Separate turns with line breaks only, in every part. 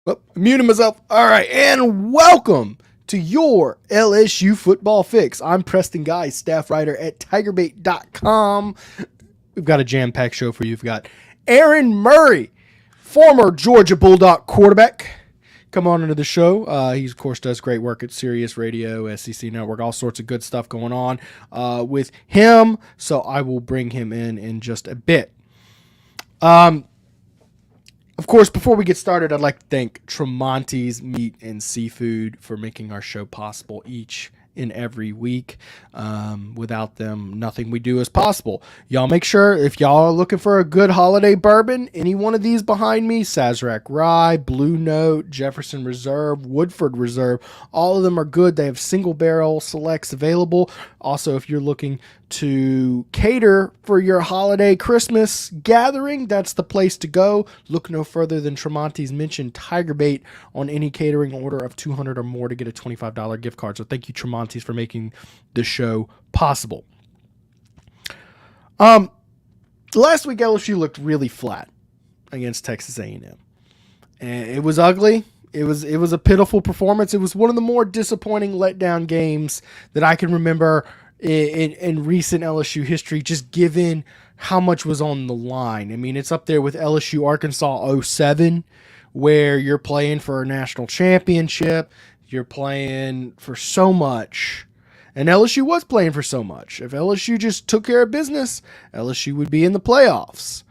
Well, muted myself. All right, and welcome to your LSU football fix. I'm Preston Guy, staff writer at TigerBait.com. We've got a jam-packed show for you. We've got Aaron Murray, former Georgia Bulldog quarterback, come on into the show. He, of course, does great work at Sirius Radio, SEC Network, all sorts of good stuff going on with him. So I will bring him in just a bit. Of course, before we get started, I'd like to thank Tramonte's Meat and Seafood for making our show possible each and every week. Without them, nothing we do is possible. Y'all make sure, if y'all are looking for a good holiday bourbon, any one of these behind me, Sazerac Rye, Blue Note, Jefferson Reserve, Woodford Reserve, all of them are good. They have single barrel selects available. Also, if you're looking to cater for your holiday Christmas gathering, that's the place to go. Look no further than Tramonte's mentioned TigerBait on any catering order of $200 or more to get a $25 gift card. So thank you, Tramonte's, for making the show possible. Last week LSU looked really flat against Texas A&M, and it was ugly. It was a pitiful performance. It was one of the more disappointing letdown games that I can remember in recent LSU history, just given how much was on the line. I mean, it's up there with LSU Arkansas 07, where you're playing for a national championship. You're playing for so much. And LSU was playing for so much. If LSU just took care of business, LSU would be in the playoffs.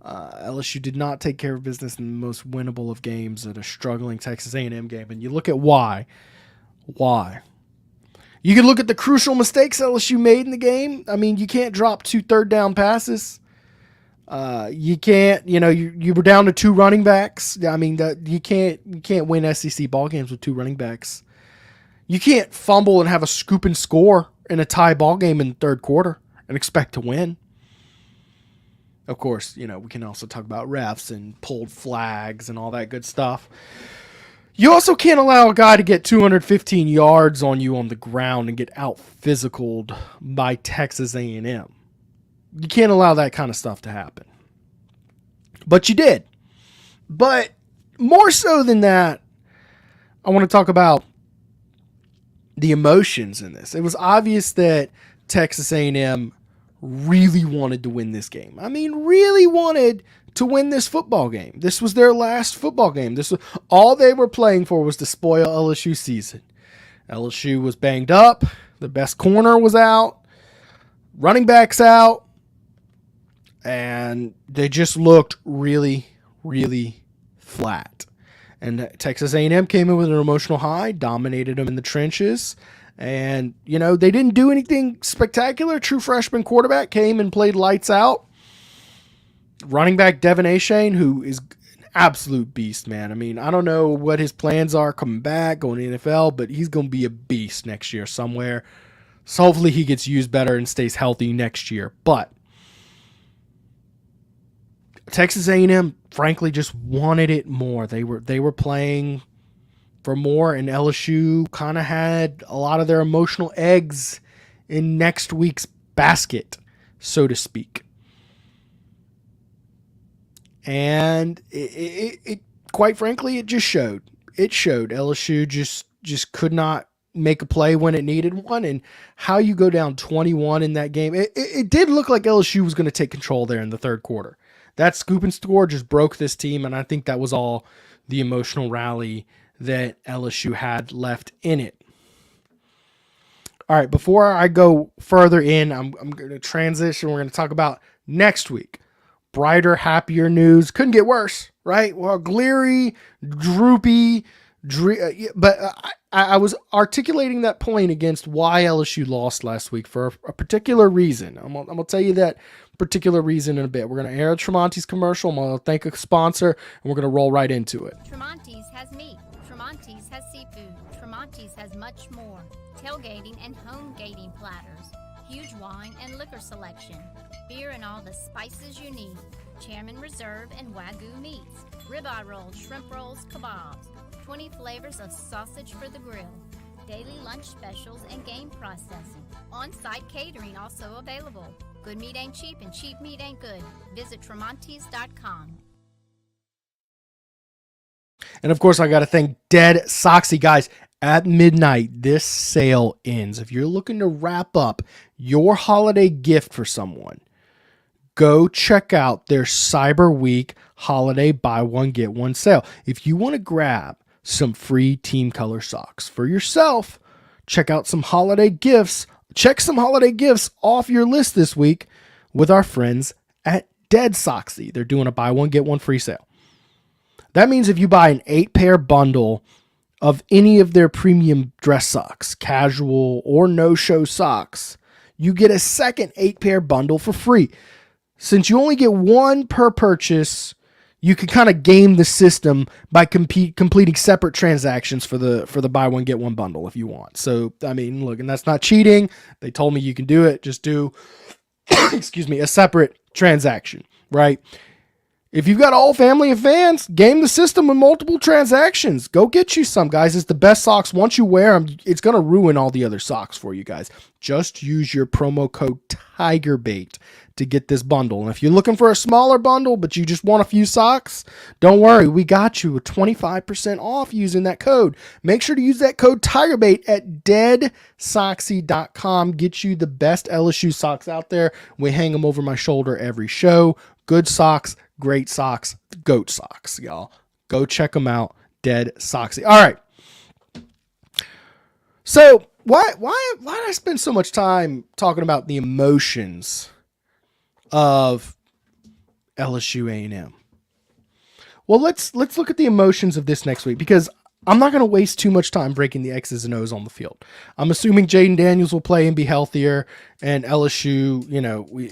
LSU did not take care of business in the most winnable of games at a struggling Texas A&M game. And you look at why. Why? You can look at the crucial mistakes LSU made in the game. I mean, you can't drop 2 third down passes. You can't, you were down to 2 running backs. I mean, you can't win SEC ball games with 2 running backs. You can't fumble and have a scoop and score in a tie ball game in the third quarter and expect to win. Of course, we can also talk about refs and pulled flags and all that good stuff. You also can't allow a guy to get 215 yards on you on the ground and get out-physicaled by Texas A&M. You can't allow that kind of stuff to happen. But you did. But more so than that, I want to talk about the emotions in this. It was obvious that Texas A&M really wanted to win this game. I mean, really wanted to win this football game. This was their last football game. This was all they were playing for, was to spoil LSU season. LSU was banged up. The best corner was out. Running backs out. And they just looked really, really flat. And Texas A&M came in with an emotional high, dominated them in the trenches. And, they didn't do anything spectacular. True freshman quarterback came and played lights out. Running back Devin Achane, who is an absolute beast, man. I mean, I don't know what his plans are coming back, going to the NFL, but he's going to be a beast next year somewhere. So hopefully he gets used better and stays healthy next year. But Texas A&M, frankly, just wanted it more. They were playing for more, and LSU kind of had a lot of their emotional eggs in next week's basket, so to speak. And it quite frankly, it just showed. It showed. LSU just could not make a play when it needed one, and how you go down 21 in that game. It did look like LSU was going to take control there in the third quarter. That scoop and score just broke this team, and I think that was all the emotional rally that LSU had left in it. All right, before I go further in, I'm going to transition. We're going to talk about next week. Brighter, happier news. Couldn't get worse, right? Well, Gleary, droopy, but I was articulating that point against why LSU lost last week for a particular reason. I'm going to tell you that particular reason in a bit. We're going to air Tramonte's commercial. I'm going to thank a sponsor, and we're going to roll right into it.
Tramonte's has meat. Tramonte's has seafood. Tramonte's has much more. Tailgating and homegating platters. Huge wine and liquor selection. Beer and all the spices you need. Chairman Reserve and Wagyu meats. Ribeye rolls, shrimp rolls, kebabs. 20 flavors of sausage for the grill. Daily lunch specials and game processing. On-site catering also available. Good meat ain't cheap and cheap meat ain't good. Visit Tramontes.com.
And of course, I got to thank DeadSoxy, guys. At midnight, this sale ends. If you're looking to wrap up your holiday gift for someone, go check out their Cyber Week holiday buy one, get one sale. If you want to grab some free team color socks for yourself, check out some holiday gifts. Check some holiday gifts off your list this week with our friends at DeadSoxy. They're doing a buy one, get one free sale. That means if you buy an 8-pair bundle of any of their premium dress socks, casual or no-show socks, you get a second 8-pair bundle for free. Since you only get one per purchase, you can kind of game the system by completing separate transactions for the buy one, get one bundle if you want. So, I mean, look, and that's not cheating. They told me you can do it. Just do, a separate transaction, right? If you've got a whole family of fans, game the system with multiple transactions. Go get you some, guys. It's the best socks. Once you wear them, it's going to ruin all the other socks for you guys. Just use your promo code TigerBait to get this bundle. And if you're looking for a smaller bundle, but you just want a few socks, don't worry. We got you with 25% off using that code. Make sure to use that code TigerBait at DeadSoxy.com. Get you the best LSU socks out there. We hang them over my shoulder every show. Good socks. Great socks, goat socks, y'all. Go check them out. DeadSoxy. All right. So why did I spend so much time talking about the emotions of LSU A&M? Well, let's look at the emotions of this next week, because I'm not going to waste too much time breaking the X's and O's on the field. I'm assuming Jaden Daniels will play and be healthier, and LSU,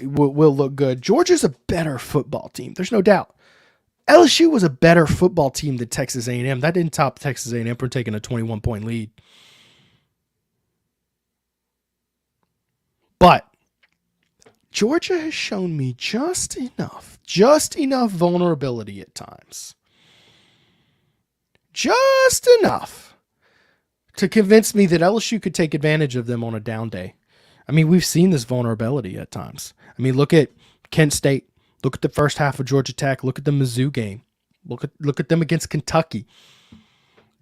will look good. Georgia's a better football team. There's no doubt. LSU was a better football team than Texas A&M. That didn't top Texas A&M for taking a 21-point lead. But Georgia has shown me just enough vulnerability at times. Just enough to convince me that LSU could take advantage of them on a down day. I mean, we've seen this vulnerability at times. I mean, look at Kent State. Look at the first half of Georgia Tech. Look at the Mizzou game. Look at them against Kentucky.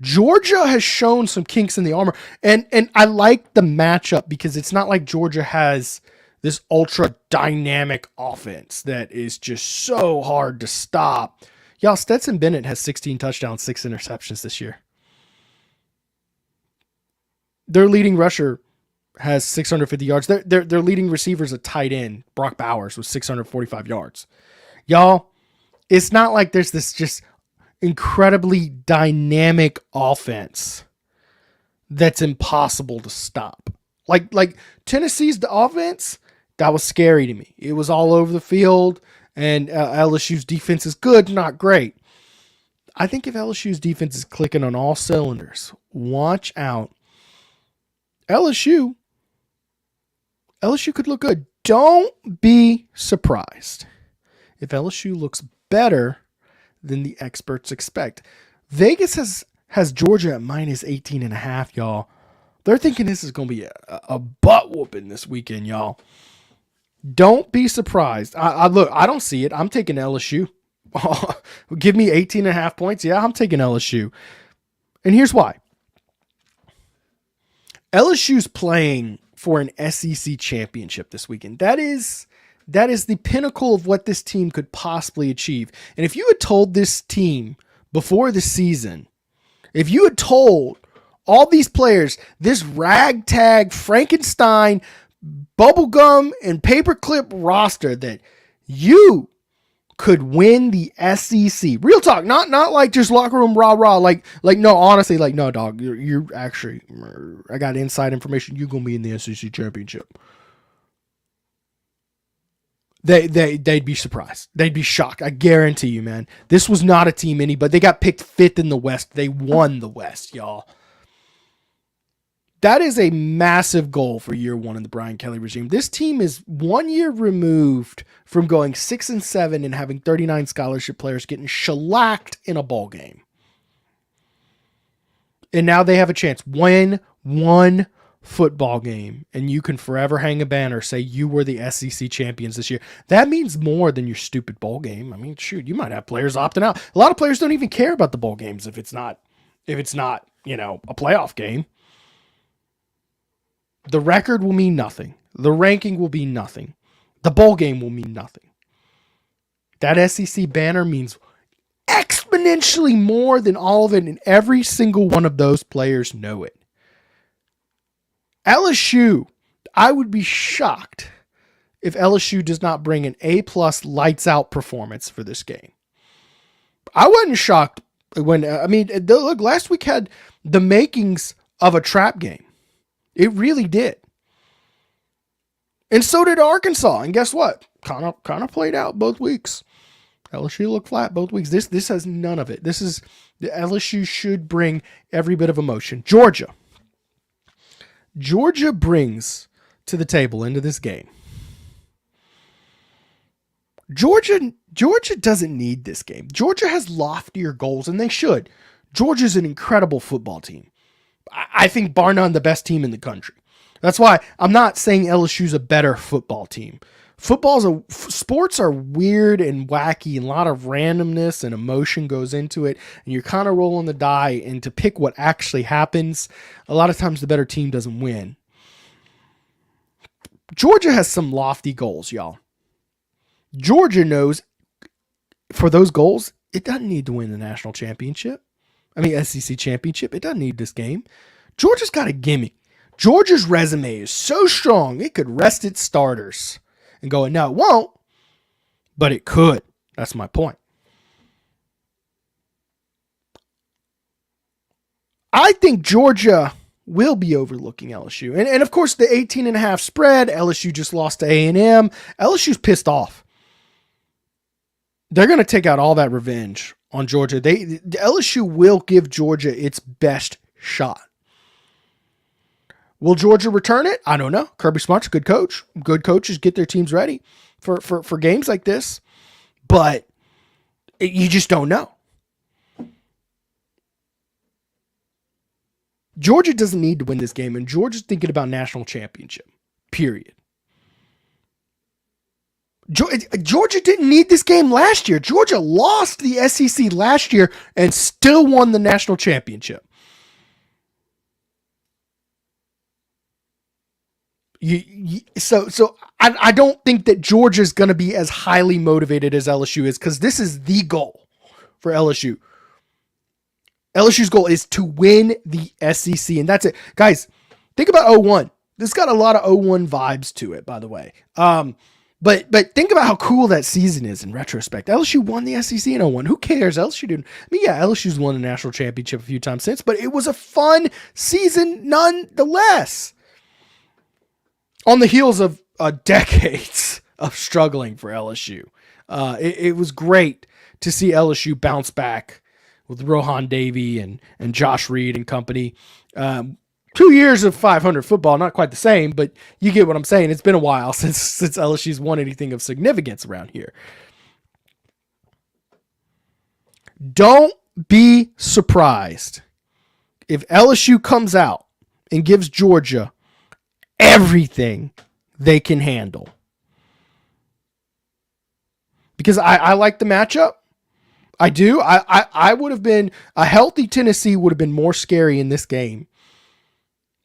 Georgia has shown some kinks in the armor. And I like the matchup because it's not like Georgia has this ultra dynamic offense that is just so hard to stop. Y'all, Stetson Bennett has 16 touchdowns, 6 interceptions this year. Their leading rusher has 650 yards. Their leading receiver is a tight end, Brock Bowers, with 645 yards. Y'all, it's not like there's this just incredibly dynamic offense that's impossible to stop. Like Tennessee's the offense, that was scary to me. It was all over the field. And LSU's defense is good, not great. I think if LSU's defense is clicking on all cylinders, watch out. LSU could look good. Don't be surprised if LSU looks better than the experts expect. Vegas has Georgia at minus 18.5, y'all. They're thinking this is going to be a butt whooping this weekend, y'all. Don't be surprised. I don't see it. I'm taking LSU. Give me 18.5 points. Yeah, I'm taking LSU. And here's why. LSU's playing for an SEC championship this weekend. That is the pinnacle of what this team could possibly achieve. And if you had told this team before the season, if you had told all these players, this ragtag Frankenstein bubblegum and paperclip roster, that you could win the SEC. Real talk, not like just locker room rah-rah. Like no, honestly, like no, dog. You're actually, I got inside information. You're gonna be in the SEC championship. They'd be surprised. They'd be shocked. I guarantee you, man. This was not a team but they got picked 5th in the West. They won the West, y'all. That is a massive goal for year one in the Brian Kelly regime. This team is 1 year removed from going 6-7 and having 39 scholarship players getting shellacked in a ball game. And now they have a chance. Win one football game and you can forever hang a banner, say you were the SEC champions this year, that means more than your stupid bowl game. I mean, shoot, you might have players opting out. A lot of players don't even care about the bowl games if it's not, a playoff game. The record will mean nothing. The ranking will mean nothing. The bowl game will mean nothing. That SEC banner means exponentially more than all of it, and every single one of those players know it. LSU, I would be shocked if LSU does not bring an A+ lights out performance for this game. I wasn't shocked when, look, last week had the makings of a trap game. It really did. And so did Arkansas. And guess what? Kind of played out both weeks. LSU looked flat both weeks. This has none of it. The LSU should bring every bit of emotion. Georgia brings to the table into this game. Georgia doesn't need this game. Georgia has loftier goals, and they should. Georgia's an incredible football team. I think bar none the best team in the country. That's why I'm not saying LSU's a better football team. Sports are weird and wacky, and a lot of randomness and emotion goes into it, and you're kind of rolling the die, and to pick what actually happens, a lot of times the better team doesn't win. Georgia has some lofty goals, y'all. Georgia knows for those goals, it doesn't need to win the national championship. SEC championship. It doesn't need this game. Georgia's got a gimme. Georgia's resume is so strong, it could rest its starters. And going, no, it won't, but it could. That's my point. I think Georgia will be overlooking LSU. And of course, the 18.5 spread, LSU just lost to A&M. LSU's pissed off. They're going to take out all that revenge on Georgia. LSU will give Georgia its best shot. Will Georgia return it? I don't know. Kirby Smart's a good coach. Good coaches get their teams ready for games like this. But you just don't know. Georgia doesn't need to win this game, and Georgia's thinking about national championship. Period. Georgia didn't need this game last year. Georgia lost the SEC last year and still won the national championship. So I don't think that Georgia's going to be as highly motivated as LSU is, because this is the goal for LSU. LSU's goal is to win the SEC, and that's it. Guys, think about 0-1. This got a lot of 0-1 vibes to it, by the way. But think about how cool that season is in retrospect. LSU won the SEC in 0-1. Who cares? LSU didn't. LSU's won the national championship a few times since, but it was a fun season nonetheless. On the heels of decades of struggling for LSU. It was great to see LSU bounce back with Rohan Davey and Josh Reed and company. 2 years of 500 football, not quite the same, but you get what I'm saying. It's been a while since LSU's won anything of significance around here. Don't be surprised if LSU comes out and gives Georgia everything they can handle. Because I like the matchup. I do. I would have been, a healthy Tennessee would have been more scary in this game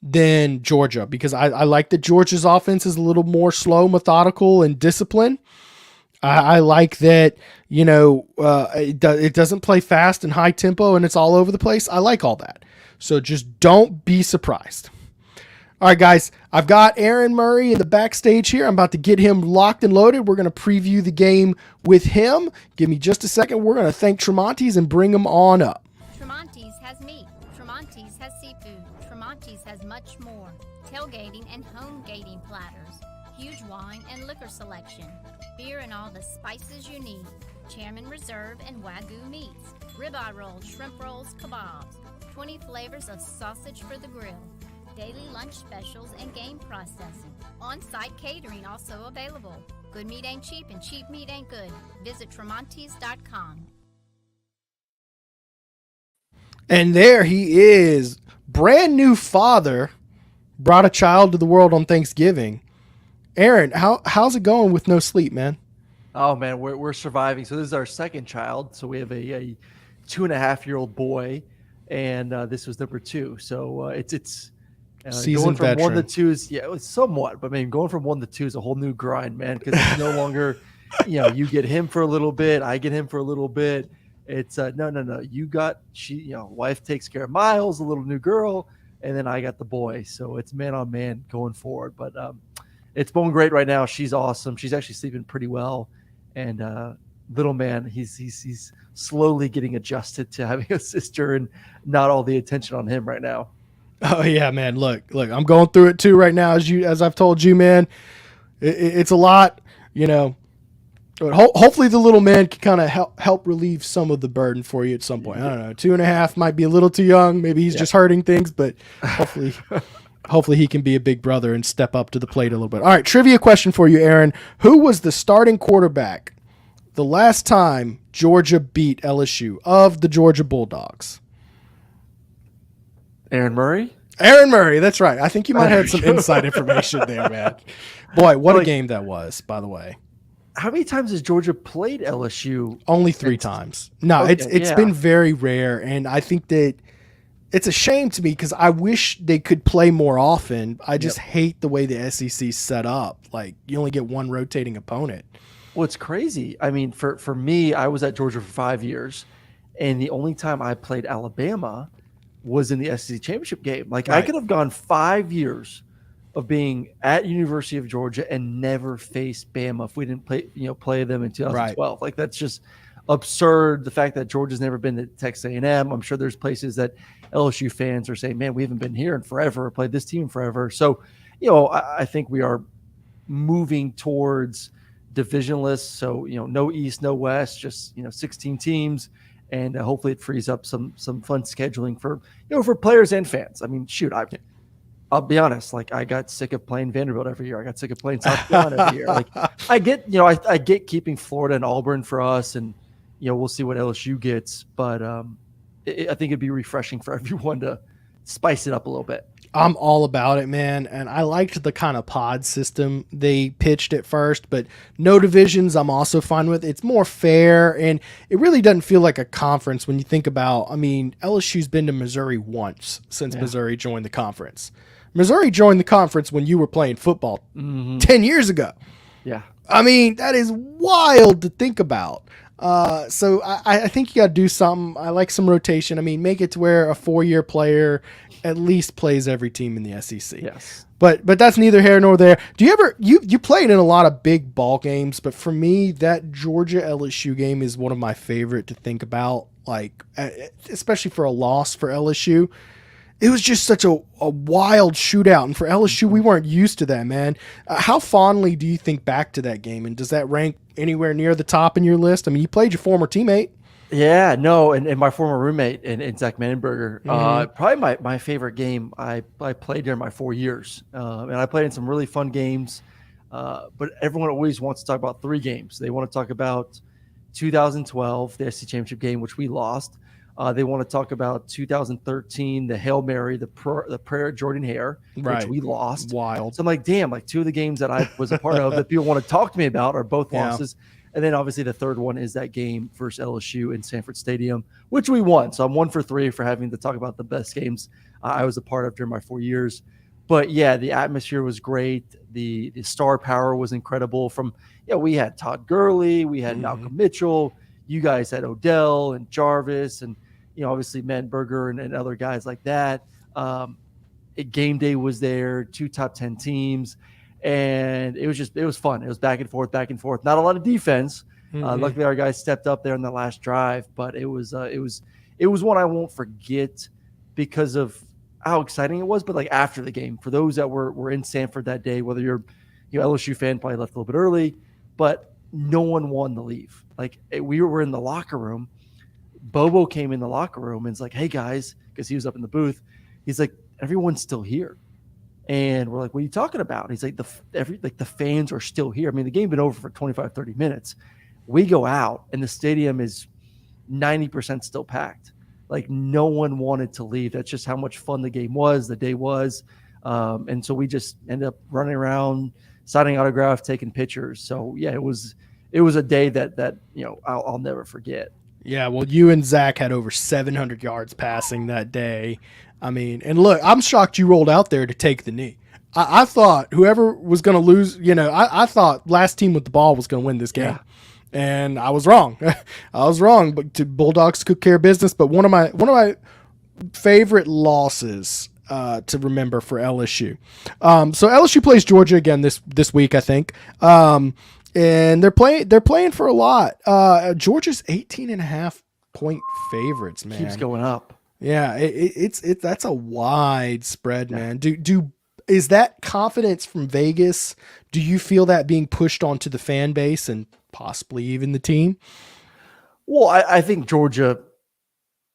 than Georgia, because I like that Georgia's offense is a little more slow, methodical, and disciplined. I like that, it doesn't play fast and high tempo and it's all over the place. I like all that. So just don't be surprised. All right, guys, I've got Aaron Murray in the backstage here. I'm about to get him locked and loaded. We're going to preview the game with him. Give me just a second. We're going to thank Tramonte's and bring him on up.
Tramonte's has meat. Tramonte's has seafood. Tramonte's has much more. Tailgating and homegating platters. Huge wine and liquor selection. Beer and all the spices you need. Chairman Reserve and Wagyu meats. Ribeye rolls, shrimp rolls, kebabs. 20 flavors of sausage for the grill. Daily lunch specials and game processing. On-site catering also available. Good meat ain't cheap and cheap meat ain't good. Visit Tramontes.com.
And there he is, brand new father, brought a child to the world on Thanksgiving. Aaron, how's it going with no sleep, man?
Oh man, we're surviving. So this is our second child. So we have a 2.5-year-old boy, and this was number 2. So it's
Seasoned
going from
veteran.
1 to 2 is it's somewhat, but going from 1 to 2 is a whole new grind, man. Because it's no longer, you get him for a little bit, I get him for a little bit. It's no. Wife takes care of Miles, a little new girl, and then I got the boy. So it's man on man going forward. But it's going great right now. She's awesome. She's actually sleeping pretty well. And little man, he's slowly getting adjusted to having a sister and not all the attention on him right now.
Oh yeah, man. Look, I'm going through it too right now. As I've told you, man, it's a lot, But hopefully the little man can kind of help relieve some of the burden for you at some point. I don't know. 2.5 might be a little too young. Maybe he's just hurting things, but hopefully he can be a big brother and step up to the plate a little bit. All right, trivia question for you, Aaron. Who was the starting quarterback the last time Georgia beat LSU of the Georgia Bulldogs?
Aaron Murray?
Aaron Murray, that's right. I think you might have some inside information there, man. Boy, what a game that was, by the way.
How many times has Georgia played LSU?
Only 3 times. No,
okay,
it's been very rare, and I think that it's a shame to me because I wish they could play more often. I just hate the way the SEC's set up. Like, you only get one rotating opponent.
Well, it's crazy. For me, I was at Georgia for 5 years, and the only time I played Alabama was in the SEC championship game. Like, I could have gone 5 years of being at University of Georgia and never faced Bama if we didn't play them in 2012.
Right.
Like, that's just absurd. The fact that Georgia's never been to Texas A&M. I'm sure there's places that LSU fans are saying, man, we haven't been here in forever, or played this team forever. So, I think we are moving towards divisionless. So, no East, no West, just, 16 teams. And hopefully it frees up some fun scheduling for players and fans. I mean, shoot, I'll be honest. Like, I got sick of playing Vanderbilt every year. I got sick of playing South Carolina every year. Like, I get, I get keeping Florida and Auburn for us, and we'll see what LSU gets. But I think it'd be refreshing for everyone to spice it up a little bit.
I'm all about it, man. And I liked the kind of pod system they pitched at first, but no divisions I'm also fine with. It's more fair, and it really doesn't feel like a conference when you think about, LSU's been to Missouri once since Missouri joined the conference. Missouri joined the conference when you were playing football 10 years ago.
Yeah.
That is wild to think about. So I think you got to do something. I like some rotation. Make it to where a 4-year player at least plays every team in the SEC.
Yes.
But that's neither here nor there. Do you ever you played in a lot of big ball games, but for me that Georgia LSU game is one of my favorite to think about, like especially for a loss for LSU. It was just such a wild shootout, and for LSU we weren't used to that, man. How fondly do you think back to that game, and does that rank anywhere near the top in your list? You played your former teammate.
Yeah, no, and my former roommate and Zach Manenberger. Probably my favorite game I played during my 4 years. And I played in some really fun games. But everyone always wants to talk about 3 games. They want to talk about 2012, the SEC championship game, which we lost. They want to talk about 2013, the Hail Mary, the prayer of Jordan Hare, which we lost.
Wild.
So I'm like, damn, like 2 of the games that I was a part of that people want to talk to me about are both losses. And then obviously the third one is that game versus LSU in Sanford Stadium, which we won. So I'm 1 for 3 for having to talk about the best games I was a part of during my 4 years. But yeah, the atmosphere was great. The star power was incredible. We had Todd Gurley, we had Malcolm Mitchell, you guys had Odell and Jarvis, and obviously Manberger and other guys like that. Game day was there, 2 top 10 teams. And it was fun. It was back and forth. Not a lot of defense. Luckily, our guys stepped up there in the last drive. But it was one I won't forget because of how exciting it was. But like after the game, for those that were in Sanford that day, whether you're LSU fan, probably left a little bit early, but no one wanted to leave. Like we were in the locker room. Bobo came in the locker room and was like, "Hey guys," because he was up in the booth. He's like, "Everyone's still here." And we're like, what are you talking about? He's like, the fans are still here. The game been over for 25, 30 minutes. We go out and the stadium is 90% still packed. Like no one wanted to leave. That's just how much fun the game was, the day was. And so we just ended up running around, signing autographs, taking pictures. So yeah, it was a day that I'll never forget.
Yeah, well, you and Zach had over 700 yards passing that day. I mean, and look, I'm shocked you rolled out there to take the knee. I thought whoever was going to lose, I thought last team with the ball was going to win this game.
Yeah.
And I was wrong. I was wrong, but Bulldogs took care of business. But one of my favorite losses to remember for LSU. So LSU plays Georgia again this week, I think. And they're playing for a lot. Georgia's 18.5-point favorites, man.
Keeps going up.
Yeah, it's that's a wide spread, man. Is that confidence from Vegas? Do you feel that being pushed onto the fan base and possibly even the team?
Well, I think Georgia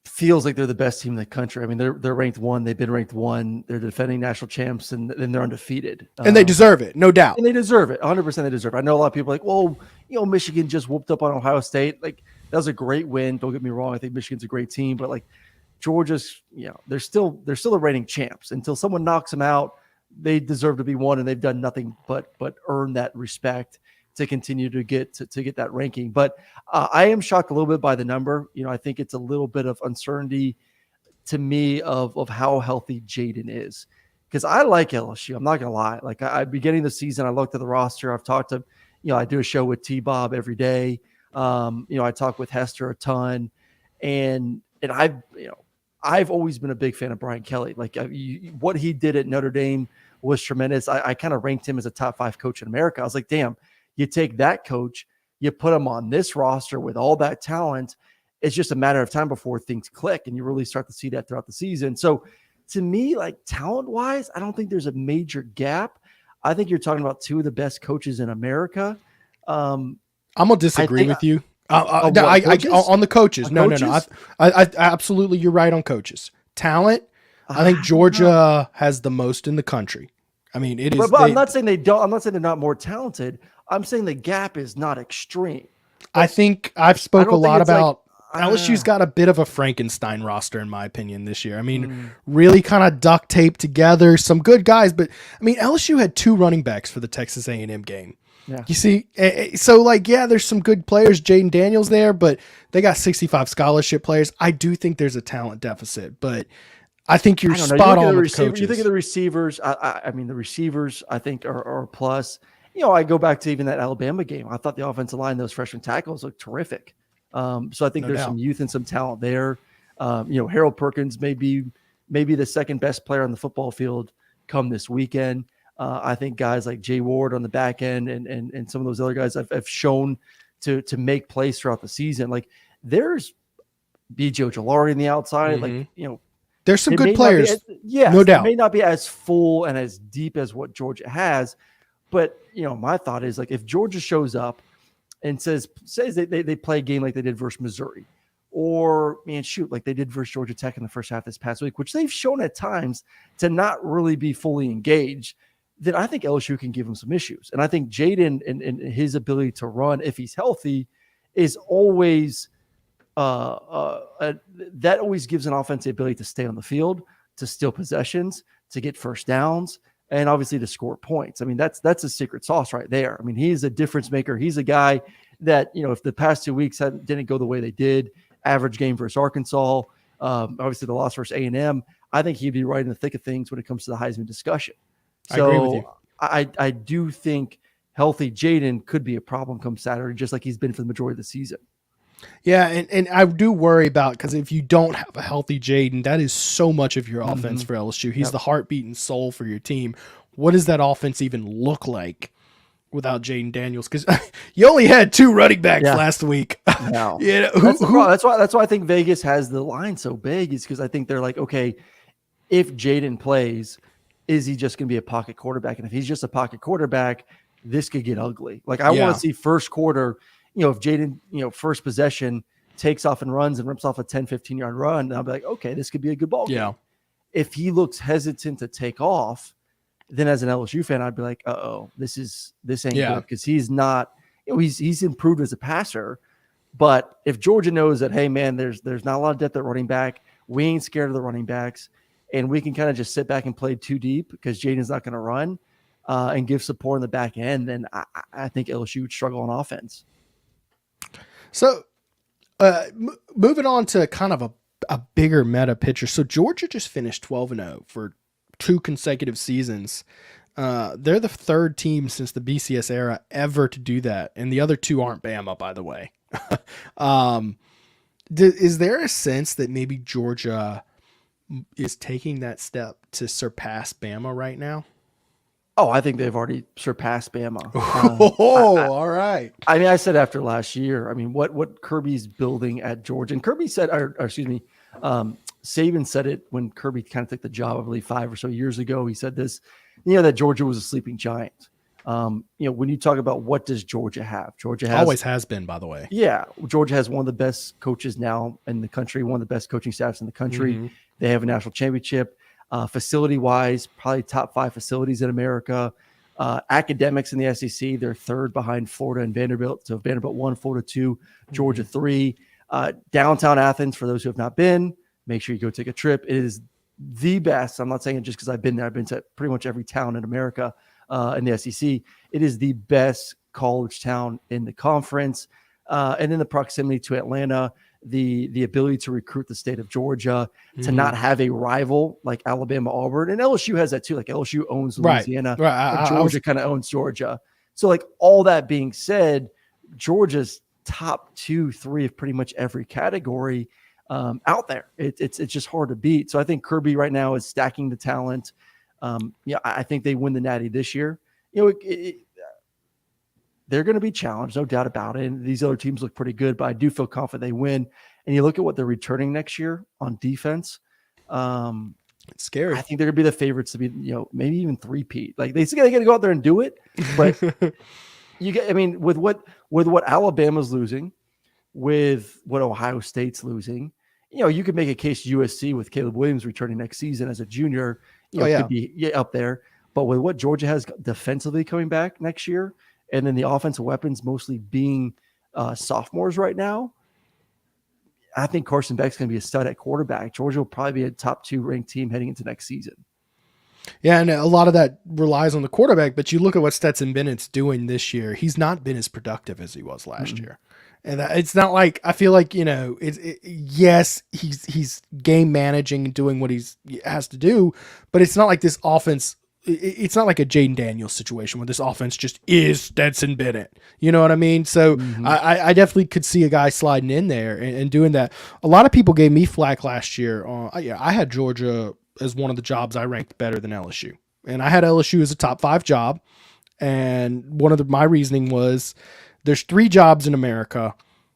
feels like they're the best team in the country. I mean, they're ranked 1. They've been ranked 1. They're defending national champs, and they're undefeated.
And they deserve it, no doubt.
And they deserve it. 100% they deserve it. I know a lot of people are like, well, Michigan just whooped up on Ohio State. Like, that was a great win. Don't get me wrong. I think Michigan's a great team, but like Georgia's, they're still the reigning champs. Until someone knocks them out, they deserve to be 1, and they've done nothing but earn that respect to continue to get that ranking. But I am shocked a little bit by the number. I think it's a little bit of uncertainty to me of how healthy Jaden is, because I like LSU. I'm not gonna lie. Like beginning of the season, I looked at the roster. I've talked to, I do a show with T-Bob every day. I talk with Hester a ton, and I've always been a big fan of Brian Kelly. Like what he did at Notre Dame was tremendous. I kind of ranked him as a top 5 coach in America. I was like, damn. You take that coach, you put him on this roster with all that talent. It's just a matter of time before things click, and you really start to see that throughout the season. So to me, like talent-wise, I don't think there's a major gap. I think you're talking about 2 of the best coaches in America.
I'm going to disagree with you. On the coaches. No. I absolutely, you're right on coaches. Talent, I think Georgia has the most in the country. I mean, it is.
But I'm not saying they don't. I'm not saying they're not more talented. I'm saying the gap is not extreme.
I think I've spoke a lot about LSU's got a bit of a Frankenstein roster, in my opinion, this year. I mean, really kind of duct taped together, some good guys, but I mean, LSU had 2 running backs for the Texas A&M game.
Yeah.
You see, so there's some good players. Jaden Daniels there, but they got 65 scholarship players. I do think there's a talent deficit, but I think you're spot on with the coaches.
You think of the receivers. I mean, the receivers I think are a plus. I go back to even that Alabama game. I thought the offensive line, those freshman tackles looked terrific. So I think there's some youth and some talent there. Harold Perkins may be the second best player on the football field come this weekend. I think guys like Jay Ward on the back end and some of those other guys have shown to make plays throughout the season. Like there's B.J. Ojolari on the outside.
Mm-hmm. There's some good players. No doubt.
It may not be as full and as deep as what Georgia has, but my thought is like if Georgia shows up and says they play a game like they did versus Missouri, or like they did versus Georgia Tech in the first half this past week, which they've shown at times to not really be fully engaged, then I think LSU can give them some issues. And I think Jaden and his ability to run, if he's healthy, is always that always gives an offense the ability to stay on the field, to steal possessions, to get first downs, and obviously to score points. I mean, that's a secret sauce right there. I mean, he's a difference maker. He's a guy that, if the past 2 weeks didn't go the way they did, average game versus Arkansas, obviously the loss versus A&M, I think he'd be right in the thick of things when it comes to the Heisman discussion. So
I agree with you.
I do think healthy Jaden could be a problem come Saturday, just like he's been for the majority of the season.
Yeah, and I do worry about, because if you don't have a healthy Jaden, that is so much of your offense for LSU. He's the heartbeat and soul for your team. What does that offense even look like without Jaden Daniels? Because you only had 2 running backs last week.
No. That's why I think Vegas has the line so big, is because I think they're like, okay, if Jaden plays, is he just going to be a pocket quarterback? And if he's just a pocket quarterback, this could get ugly. Like I want to see first quarter, if Jaden, first possession takes off and runs and rips off a 10, 15-yard run, I'll be like, okay, this could be a good ball game.
Yeah.
If he looks hesitant to take off, then as an LSU fan, I'd be like, this ain't good, because he's not, he's improved as a passer. But if Georgia knows that, hey man, there's not a lot of depth at running back, we ain't scared of the running backs, and we can kind of just sit back and play too deep because Jaden's not going to run and give support in the back end, then I think LSU would struggle on offense.
So moving on to kind of a bigger meta picture. So Georgia just finished 12-0 for 2 consecutive seasons. They're the 3rd team since the BCS era ever to do that. And the other 2 aren't Bama, by the way. Is there a sense that maybe Georgia is taking that step to surpass Bama right now?
Oh, I think they've already surpassed Bama.
All right.
I mean, I said after last year, I mean, what Kirby's building at Georgia, and Kirby said, Saban said it when Kirby kind of took the job, I believe 5 or so years ago. He said this, that Georgia was a sleeping giant. When you talk about what does Georgia have,
Always has been, by the way.
Yeah. Georgia has one of the best coaches now in the country, one of the best coaching staffs in the country. Mm-hmm. They have a national championship. Facility wise, probably top 5 facilities in America. Academics in the SEC, they're 3rd behind Florida and Vanderbilt. So Vanderbilt 1, Florida 2, Georgia 3. Downtown Athens, for those who have not been, make sure you go take a trip. It is the best. I'm not saying it just because I've been there. I've been to pretty much every town in America in the SEC. It is the best college town in the conference. And then the proximity to Atlanta, the ability to recruit the state of Georgia, to not have a rival like Alabama, Auburn, and LSU has that too. Like LSU owns Louisiana, right. Georgia kind of owns Georgia. So like all that being said, Georgia's top 2, 3 of pretty much every category out there. It's just hard to beat. So I think Kirby right now is stacking the talent. I think they win the Natty this year. They're going to be challenged, no doubt about it. And these other teams look pretty good, but I do feel confident they win. And you look at what they're returning next year on defense.
It's scary.
I think they're going to be the favorites to be, maybe even 3-peat. Like they got to go out there and do it. But with what Alabama's losing, with what Ohio State's losing, you could make a case USC with Caleb Williams returning next season as a junior, could be up there. But with what Georgia has defensively coming back next year, and then the offensive weapons mostly being sophomores right now, I think Carson Beck's going to be a stud at quarterback. Georgia will probably be a top 2 ranked team heading into next season.
Yeah, and a lot of that relies on the quarterback, but you look at what Stetson Bennett's doing this year. He's not been as productive as he was last year. And it's not like, I feel like, yes, he's game managing and doing what he has to do, but it's not like this offense. It's not like a Jaden Daniels situation where this offense just is Stetson Bennett. You know what I mean? So I definitely could see a guy sliding in there and doing that. A lot of people gave me flack last year. I had Georgia as one of the jobs I ranked better than LSU. And I had LSU as a top 5 job. And one of my reasoning was there's 3 jobs in America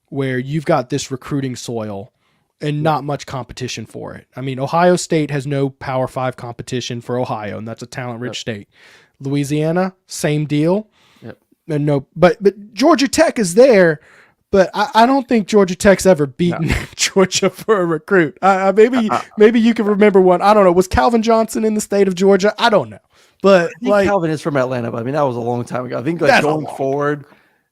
where you've got this recruiting soil and not much competition for it. I mean, Ohio State has no Power 5 competition for Ohio, and that's a talent-rich state. Louisiana, same deal.
Yep.
And but Georgia Tech is there, but I don't think Georgia Tech's ever beaten Georgia for a recruit. Maybe you can remember one. I don't know. Was Calvin Johnson in the state of Georgia? I don't know. But
Calvin is from Atlanta, but that was a long time ago. I think going forward,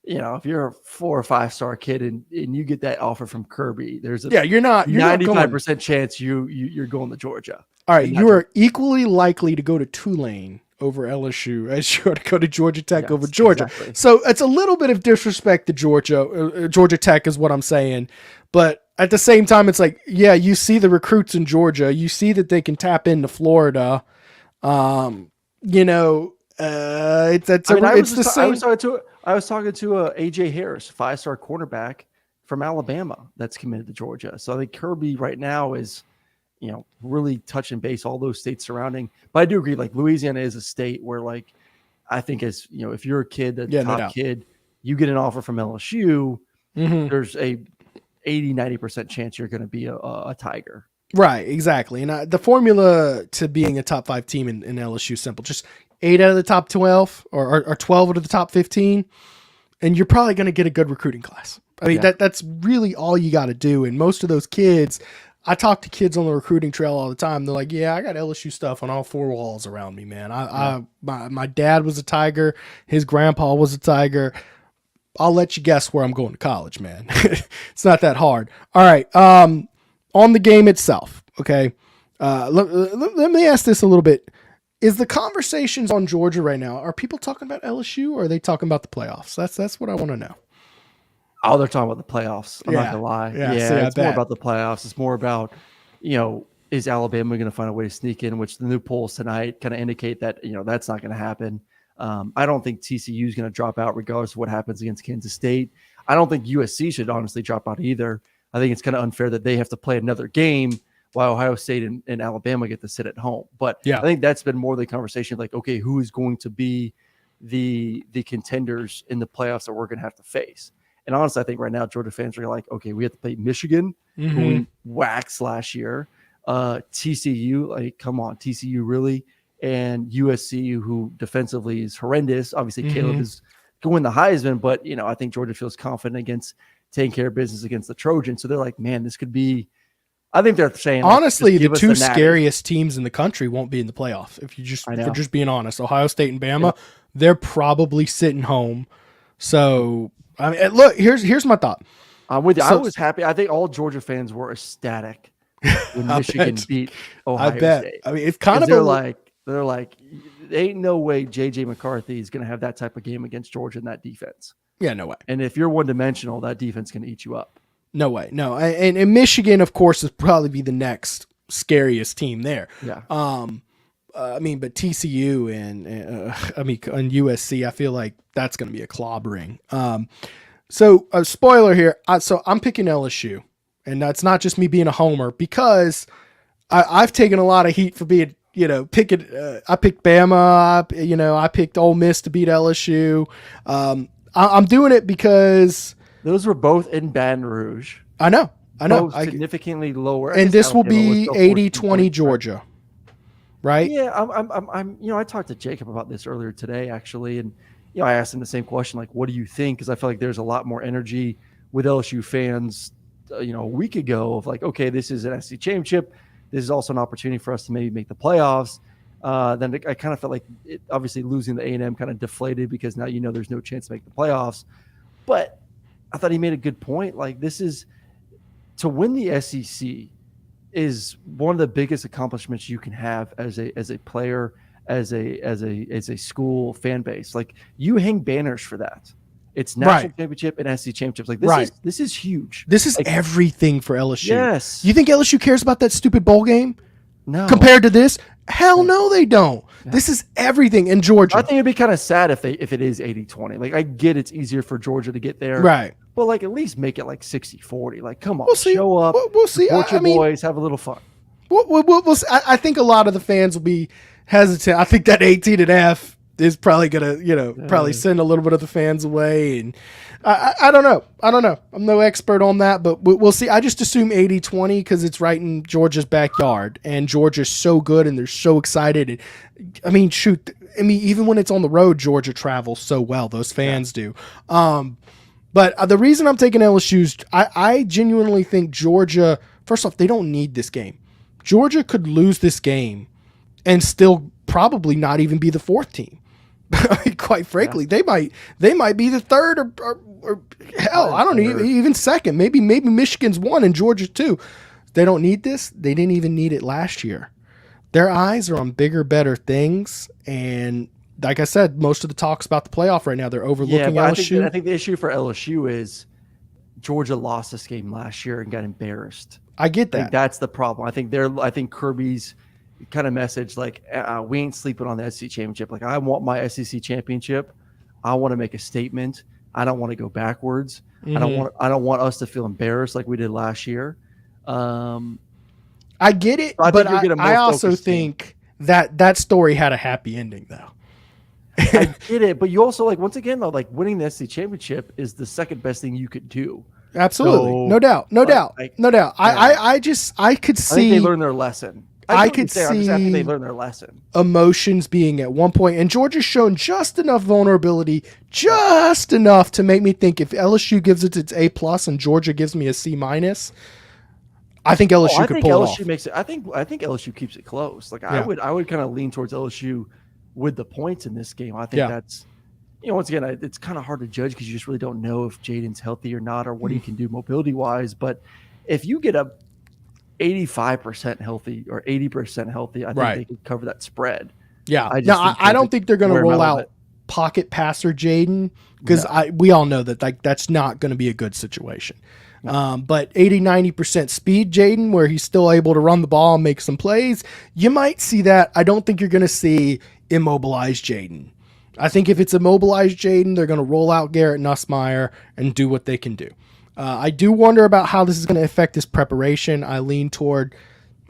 if you're a 4 or 5 star kid and you get that offer from Kirby, there's a
you're not
95% chance you're going to Georgia.
All right, you are equally likely to go to Tulane over LSU as you are to go to Georgia Tech over Georgia. Exactly. So it's a little bit of disrespect to Georgia Tech is what I'm saying. But at the same time, it's like, you see the recruits in Georgia, you see that they can tap into Florida.
I was talking to AJ Harris, 5-star cornerback from Alabama that's committed to Georgia. So I think Kirby right now is, really touching base all those states surrounding. But I do agree, like Louisiana is a state where, like, I think as if you're a kid, kid, you get an offer from LSU, there's a 80-90% chance you're going to be a Tiger.
Right, exactly. And the formula to being a top 5 team in LSU is simple. Just 8 out of the top 12 or 12 out of the top 15, and you're probably going to get a good recruiting class. I mean, that's really all you got to do. And most of those kids, I talk to kids on the recruiting trail all the time. They're like, I got LSU stuff on all 4 walls around me, man. My dad was a Tiger. His grandpa was a Tiger. I'll let you guess where I'm going to college, man. It's not that hard. All right. On the game itself, okay, Let me ask this a little bit. Is the conversations on Georgia right now, are people talking about LSU or are they talking about the playoffs? That's what I want to know.
Oh, they're talking about the playoffs. I'm not going to lie.
Yeah,
it's more about the playoffs. It's more about, is Alabama going to find a way to sneak in, which the new polls tonight kind of indicate that, that's not going to happen. I don't think TCU is going to drop out regardless of what happens against Kansas State. I don't think USC should honestly drop out either. I think it's kind of unfair that they have to play another game while Ohio State and Alabama get to sit at home. But I think that's been more the conversation, like, okay, who is going to be the contenders in the playoffs that we're going to have to face? And honestly, I think right now Georgia fans are like, okay, we have to play Michigan, who we waxed last year. TCU, like, come on, TCU really? And USC, who defensively is horrendous. Obviously, Caleb is going to win the Heisman, but, I think Georgia feels confident against taking care of business against the Trojans. So they're like, man, this could be – I think they're saying,
honestly, the two scariest teams in the country won't be in the playoff. If we're just being honest, Ohio State and Bama, they're probably sitting home. So, I mean, look, here's my thought.
I'm with you. I was happy. I think all Georgia fans were ecstatic when Michigan beat Ohio State.
I mean, it's kind of
they're like, there ain't no way JJ McCarthy is going to have that type of game against Georgia in that defense.
Yeah, no way.
And if you're one-dimensional, that defense can eat you up.
No way. No. And Michigan, of course, is probably be the next scariest team there.
Yeah.
But TCU and USC, I feel like that's going to be a clobbering. So a spoiler here. So I'm picking LSU, and that's not just me being a homer, because I've taken a lot of heat for being, picking. I picked Bama. I picked Ole Miss to beat LSU. I'm doing it because
those were both in Baton Rouge.
I know.
Both significantly lower.
And this will be 80-20 Georgia, right?
Yeah, I'm. I talked to Jacob about this earlier today, actually, and I asked him the same question, like, what do you think? Because I feel like there's a lot more energy with LSU fans, a week ago of like, okay, this is an SEC championship. This is also an opportunity for us to maybe make the playoffs. Then I kind of felt like obviously losing the A&M kind of deflated, because now there's no chance to make the playoffs. But I thought he made a good point. Like, this is to win the SEC is one of the biggest accomplishments you can have as a player, as a school fan base. Like, you hang banners for that. It's national championship and SEC championships. Like, this is huge.
This is everything for LSU.
Yes.
You think LSU cares about that stupid bowl game?
No.
Compared to this? Hell no, they don't. Yeah. This is everything in Georgia.
I think it'd be kind of sad if it is 80-20. Like, I get it's easier for Georgia to get there.
Right.
But, like, at least make it like 60-40. Like, come on.
We'll see.
Show up.
We'll see.
Support your boys. Have a little fun.
We'll see. I think a lot of the fans will be hesitant. I think that 18.5 is probably going to, probably send a little bit of the fans away. And I don't know. I'm no expert on that, but we'll see. I just assume 80-20 because it's right in Georgia's backyard, and Georgia's so good and they're so excited. And, even when it's on the road, Georgia travels so well. Those fans do. But the reason I'm taking LSU is I genuinely think Georgia, first off, they don't need this game. Georgia could lose this game and still probably not even be the fourth team. Quite frankly, they might be the third or hell, I don't know, even second. Maybe Michigan's one and Georgia's two. They don't need this. They didn't even need it last year. Their eyes are on bigger, better things. And like I said, most of the talk's about the playoff right now. They're overlooking LSU.
I think the issue for LSU is Georgia lost this game last year and got embarrassed.
I get that.
I think that's the problem. I think Kirby's kind of message, like, we ain't sleeping on the SEC championship. Like, I want my SEC championship. I want to make a statement. I don't want to go backwards. I don't want us to feel embarrassed like we did last year.
I get it, but I also think that story had a happy ending, though.
I get it, but you also, like, once again, though, like, winning the SEC championship is the second best thing you could do.
Absolutely, no doubt.
Yeah.
I could see.
I think they learned their lesson.
I could see.
I'm just happy they learned their lesson.
Emotions being at one point, and Georgia's shown just enough vulnerability, just enough to make me think if LSU gives it its A+ and Georgia gives me a C-, I think LSU could pull
LSU
it off.
Makes it. I think LSU keeps it close. Like,
yeah.
I would kind of lean towards LSU with the points in this game. I think that's, once again, it's kind of hard to judge because you just really don't know if Jaden's healthy or not, or what he can do mobility wise. But if you get a 85% healthy or 80% healthy, I think they could cover that spread.
Yeah. I don't think they're going to roll out pocket passer Jaden, because we all know that like that's not going to be a good situation. But 80-90% speed Jaden, where he's still able to run the ball and make some plays, you might see that. I don't think you're going to see immobilized Jaden. I think if it's immobilized Jaden, they're going to roll out Garrett Nussmeier and do what they can do. I do wonder about how this is going to affect his preparation. I lean toward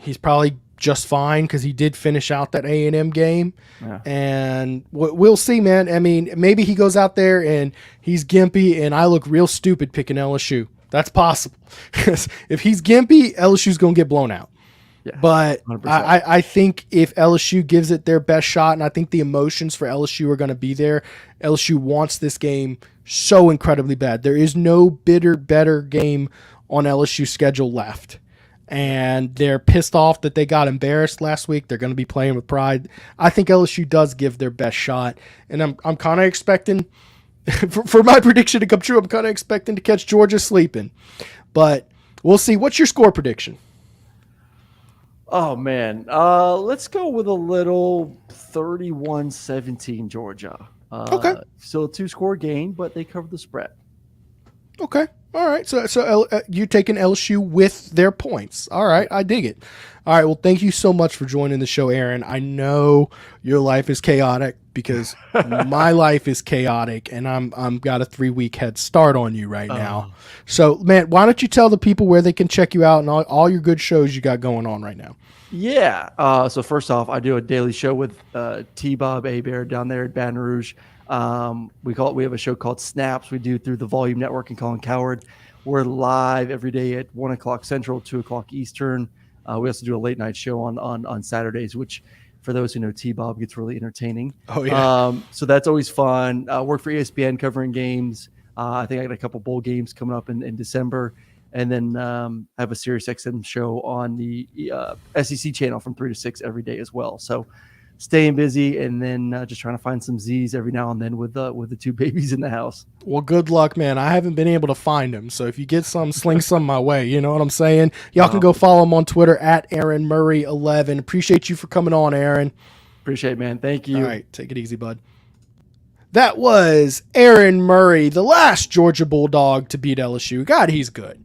he's probably just fine because he did finish out that A&M game. Yeah. And we'll see, man. I mean, maybe he goes out there and he's gimpy and I look real stupid picking LSU. That's possible. If he's gimpy, LSU's going to get blown out. Yeah, but I think if LSU gives it their best shot, and I think the emotions for LSU are going to be there, LSU wants this game so incredibly bad. There is no better game on LSU's schedule left. And they're pissed off that they got embarrassed last week. They're going to be playing with pride. I think LSU does give their best shot. And I'm kind of expecting, for my prediction to come true, I'm kind of expecting to catch Georgia sleeping. But we'll see. What's your score prediction?
Oh, man. Let's go with a little 31-17 Georgia. Okay. Still a 2-score game, but they covered the spread.
Okay. All right. So you're taking LSU with their points. All right. I dig it. All right. Well, thank you so much for joining the show, Aaron. I know your life is chaotic because my life is chaotic, and I'm got a 3-week head start on you right now. So, man, why don't you tell the people where they can check you out and all your good shows you got going on right now?
Yeah. So first off, I do a daily show with T-Bob A-Bear down there at Baton Rouge. We have a show called Snaps. We do through the Volume Network and Colin Coward. We're live every day at 1:00 Central, 2:00 Eastern. We also do a late night show on Saturdays, which for those who know T-Bob gets really entertaining.
Oh yeah.
So that's always fun. Work for ESPN covering games. I think I got a couple bowl games coming up in December. And then I have a Sirius XM show on the SEC channel from 3 to 6 every day as well. So staying busy, and then just trying to find some Z's every now and then with the 2 babies in the house.
Well, good luck, man. I haven't been able to find them, so if you get some, sling some my way. You know what I'm saying? Y'all can go follow him on Twitter at Aaron Murray 11. Appreciate you for coming on, Aaron.
Appreciate it, man. Thank you.
All right, take it easy, bud. That was Aaron Murray, the last Georgia Bulldog to beat LSU. God, he's good.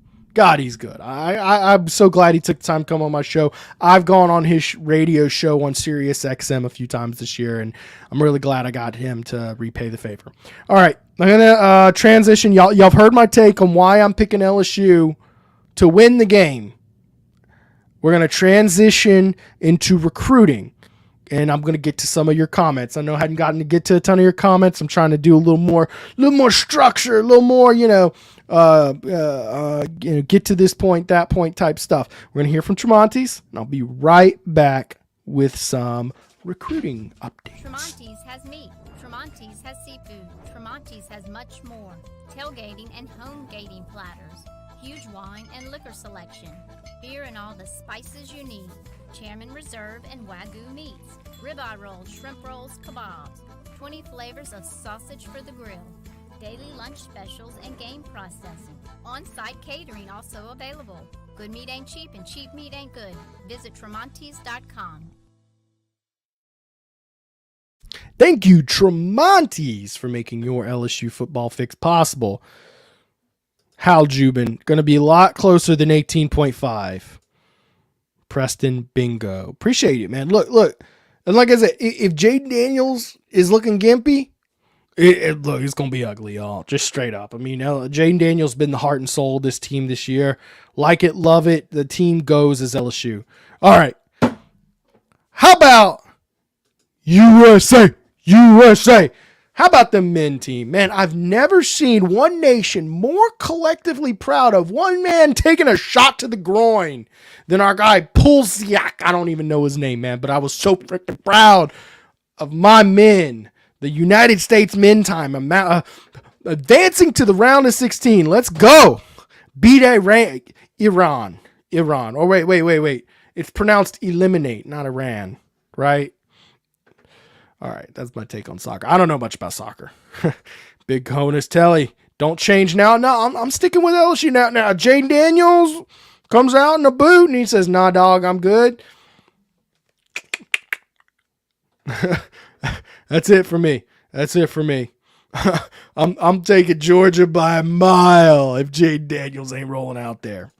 I'm so glad he took the time to come on my show. I've gone on his radio show on Sirius XM a few times this year, and I'm really glad I got him to repay the favor. All right, I'm going to transition. Y'all have heard my take on why I'm picking LSU to win the game. We're going to transition into recruiting, and I'm going to get to some of your comments. I know I hadn't gotten to get to a ton of your comments. I'm trying to do a little more structure, a little more, get to this point, that point type stuff. We're going to hear from Tramonte's, and I'll be right back with some recruiting updates.
Tramonte's has meat. Tramonte's has seafood. Tramonte's has much more. Tailgating and homegating platters. Huge wine and liquor selection. Beer and all the spices you need. Chairman Reserve and Wagyu meats. Ribeye rolls, shrimp rolls, kebabs. 20 flavors of sausage for the grill. Daily lunch specials and game processing. On-site catering also available. Good meat ain't cheap and cheap meat ain't good. Visit Tramontes.com.
Thank you, Tramonte's, for making your LSU football fix possible. Hal Jubin, going to be a lot closer than 18.5. Preston, bingo. Appreciate it, man. Look. And like I said, if Jaden Daniels is looking gimpy, look, it's going to be ugly, y'all. Just straight up. I mean, Jaden Daniels been the heart and soul of this team this year. Like it, love it. The team goes as LSU. All right. How about USA? How about the men team? Man, I've never seen one nation more collectively proud of one man taking a shot to the groin than our guy Pulsiak. I don't even know his name, man, but I was so freaking proud of my men. The United States men time. Advancing to the round of 16. Let's go. Beat Iran. Oh, wait. It's pronounced eliminate, not Iran, right? All right, that's my take on soccer. I don't know much about soccer. Big Honus Telly, don't change now. No, I'm sticking with LSU now. Now, Jaden Daniels, Comes out in a boot and he says, "Nah, dog, I'm good." That's it for me. I'm taking Georgia by a mile if Jade Daniels ain't rolling out there.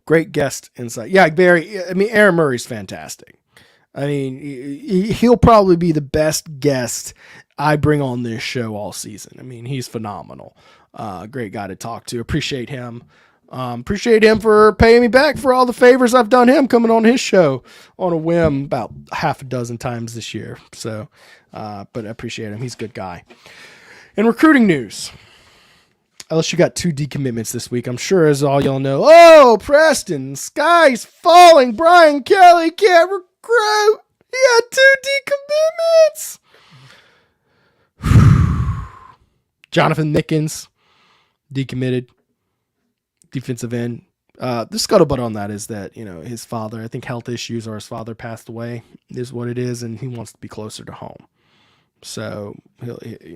Great guest insight. Yeah, Barry. I mean, Aaron Murray's fantastic. I mean, he'll probably be the best guest I bring on this show all season. I mean, he's phenomenal. Great guy to talk to. Appreciate him. Appreciate him for paying me back for all the favors I've done him coming on his show on a whim about half a dozen times this year. So, but I appreciate him. He's a good guy. In recruiting news, LSU got 2 decommitments this week. I'm sure as all y'all know. Oh, Preston, sky's falling. Brian Kelly can't recruit. He had 2 decommitments. Jonathan Mickens decommitted. Defensive end. The scuttlebutt on that is that, his father, I think health issues or his father passed away is what it is, and he wants to be closer to home. So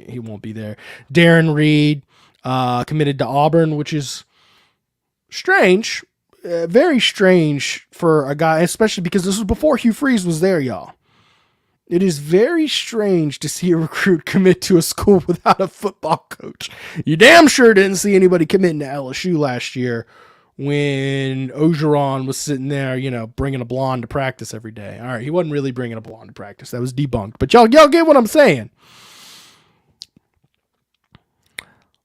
he won't be there. Darren Reed committed to Auburn, which is strange, very strange for a guy, especially because this was before Hugh Freeze was there, y'all. It is very strange to see a recruit commit to a school without a football coach. You damn sure didn't see anybody committing to LSU last year when Ogeron was sitting there, bringing a blonde to practice every day. All right, he wasn't really bringing a blonde to practice. That was debunked. But y'all get what I'm saying.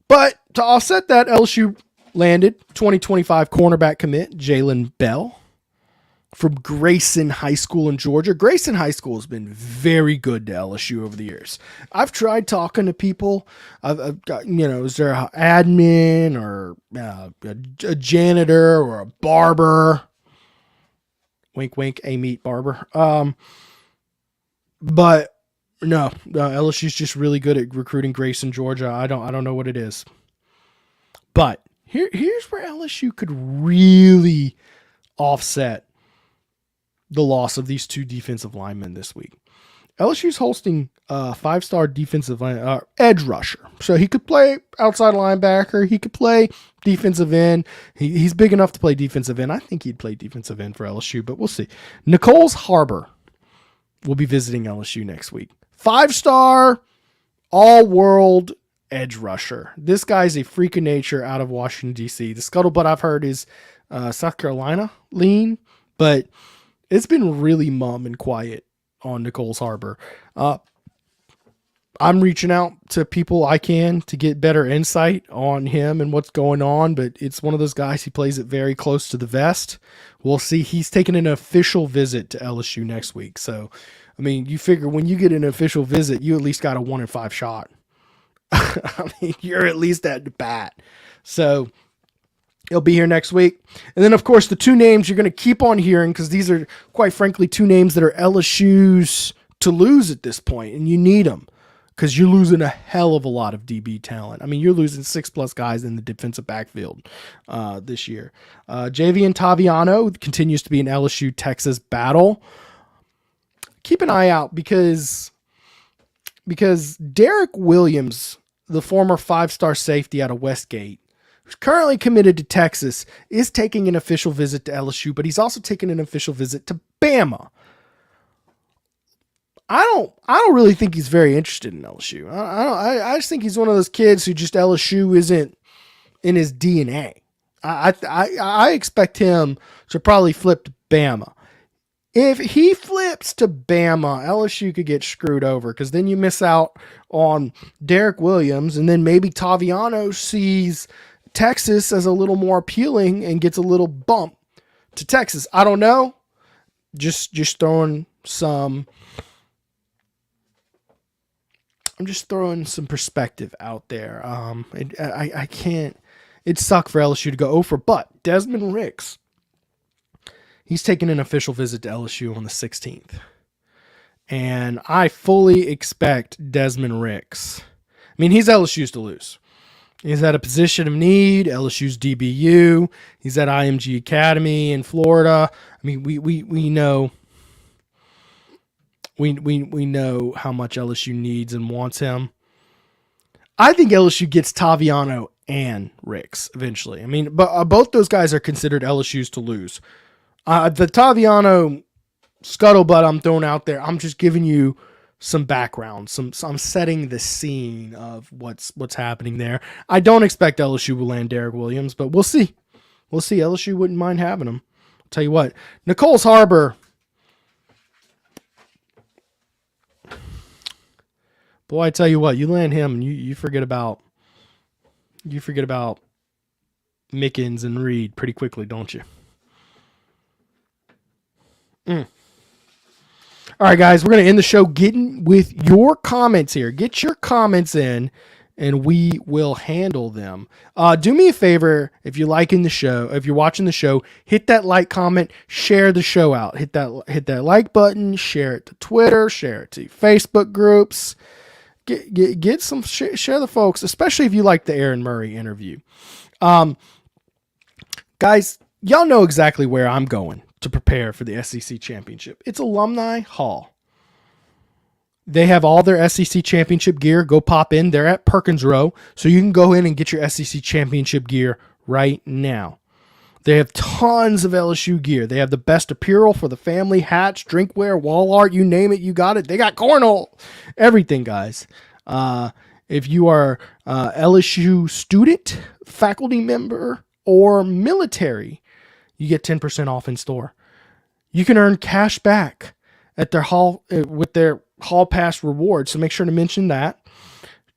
But to offset that, LSU landed 2025 cornerback commit Jalen Bell from Grayson High School in Georgia. Grayson High School has been very good to LSU over the years. I've tried talking to people. I've got, is there an admin or a janitor or a barber? Wink, wink, a meat barber. But no, LSU's just really good at recruiting Grayson, Georgia. I don't know what it is. But here's where LSU could really offset the loss of these 2 defensive linemen this week. LSU's hosting a 5-star defensive edge rusher. So he could play outside linebacker. He could play defensive end. He's big enough to play defensive end. I think he'd play defensive end for LSU, but we'll see. Nichols Harbor will be visiting LSU next week. 5-star, all-world edge rusher. This guy's a freak of nature out of Washington, D.C. The scuttlebutt I've heard is South Carolina lean, but it's been really mum and quiet on Nichols Harbor. I'm reaching out to people I can to get better insight on him and what's going on, but it's one of those guys, he plays it very close to the vest. We'll see. He's taking an official visit to LSU next week. So, I mean, you figure when you get an official visit, you at least got a 1 in 5 shot. I mean, you're at least at the bat. So he'll be here next week. And then, of course, the 2 names you're going to keep on hearing, because these are, quite frankly, 2 names that are LSU's to lose at this point, and you need them because you're losing a hell of a lot of DB talent. I mean, you're losing 6+ guys in the defensive backfield this year. Javian Taviano continues to be an LSU-Texas battle. Keep an eye out because Derek Williams, the former 5-star safety out of Westgate, who's currently committed to Texas, is taking an official visit to LSU, but he's also taking an official visit to Bama. I don't really think he's very interested in LSU. I just think he's one of those kids who just LSU isn't in his DNA. I expect him to probably flip to Bama. If he flips to Bama, LSU could get screwed over because then you miss out on Derek Williams, and then maybe Taviano sees Texas as a little more appealing and gets a little bump to Texas. I don't know. Just throwing some. I'm just throwing some perspective out there. I can't. It sucked for LSU to go over, but Desmond Ricks, he's taking an official visit to LSU on the 16th. And I fully expect Desmond Ricks. I mean, he's LSU's to lose. He's at a position of need, LSU's DBU. He's at IMG Academy in Florida. I mean, we know we know how much LSU needs and wants him. I think LSU gets Taviano and Ricks eventually. I mean, but both those guys are considered LSU's to lose. The Taviano scuttlebutt I'm throwing out there, I'm just giving you some background. I'm setting the scene of what's happening there. I don't expect LSU will land Derek Williams, but we'll see. We'll see. LSU wouldn't mind having him. I'll tell you what. Nicole's Harbor. Boy, I tell you what, you land him and you forget about Mickens and Reed pretty quickly, don't you? All right, guys, we're going to end the show getting with your comments here. Get your comments in, and we will handle them. Do me a favor, if you're liking the show, if you're watching the show, hit that like, comment, share the show out. Hit that like button, share it to Twitter, share it to Facebook groups. Get some share the folks, especially if you like the Aaron Murray interview. Guys, y'all know exactly where I'm going to prepare for the SEC championship. It's Alumni Hall. They have all their SEC championship gear. Go pop in. They're at Perkins Row, so you can go in and get your SEC championship gear right now. They have tons of LSU gear. They have the best apparel for the family, hats, drinkware, wall art, you name it, you got it. They got cornhole, everything, guys. If you are LSU student, faculty member, or military, you get 10% off in store. You can earn cash back at their hall with their hall pass rewards. So make sure to mention that.